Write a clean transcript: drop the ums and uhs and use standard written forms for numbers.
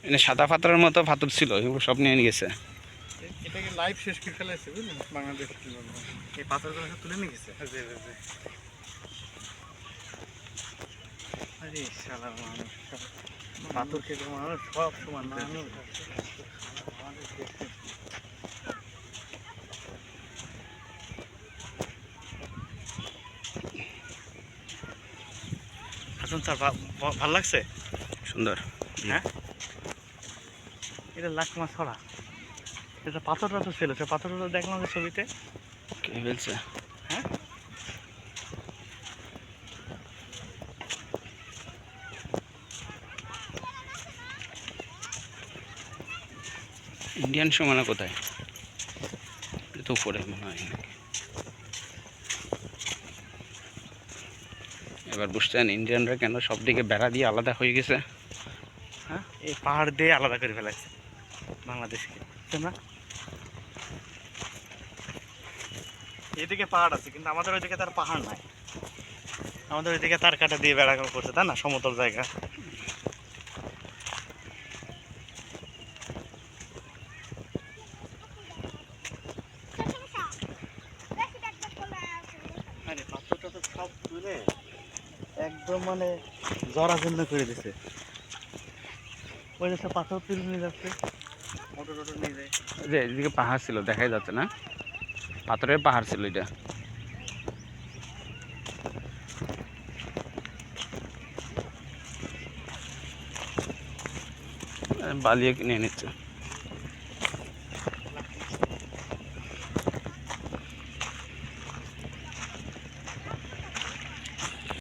এনে সাদা পাথরের মতো পাথর ছিল, এগুলো সব নিয়ে গেছে। এটাকে লাইভ শেষ করে ফেলেছে বুঝলেন, বাংলাদেশ এই পাথরগুলো সব তুলে নিয়ে গেছে। জি জি জি। আরে শালা মানুষ, পাথর খেতে মানুষ সব সমান মানুষ হাসান স্যার, ভালো লাগছে? সুন্দর। হ্যাঁ, এটা লাখ মাছ ছড়া, এটা পাথরটা তো ছিল, সে পাথরটা দেখলাম যে ছবিতে। কে ফেলছে? হ্যাঁ, ইন্ডিয়ান সীমানা কোথায়? এটা তো উপরে মনে হয় নাকি। এবার বুঝছেন ইন্ডিয়ানরা কেন সব দিকে বেড়া দিয়ে আলাদা হয়ে গেছে। হ্যাঁ, এই পাহাড় দিয়ে আলাদা করে ফেলাইছে বাংলাদেশকে, বুঝছেন না? এদিকে পাহাড় আছে, কিন্তু আমাদের ওইদিকে তার পাহাড় নাই, আমাদের ওইদিকে তার কাটা দিয়ে বেড়া করছে, তাই না, সমতল জায়গা। আরে পাথরটা তো সব তুলে একদম মানে জরাজীর্ণ করে দিছে। ওই যে সব পাথর তুলে নিয়ে যাচ্ছে, মোটর টোটর নিয়ে যায়। যে এদিকে পাহাড় ছিল, দেখাই যাচ্ছে না, পাথরের পাহাড় ছিল এটা। বালিয়ে কিনে নিচ্ছে।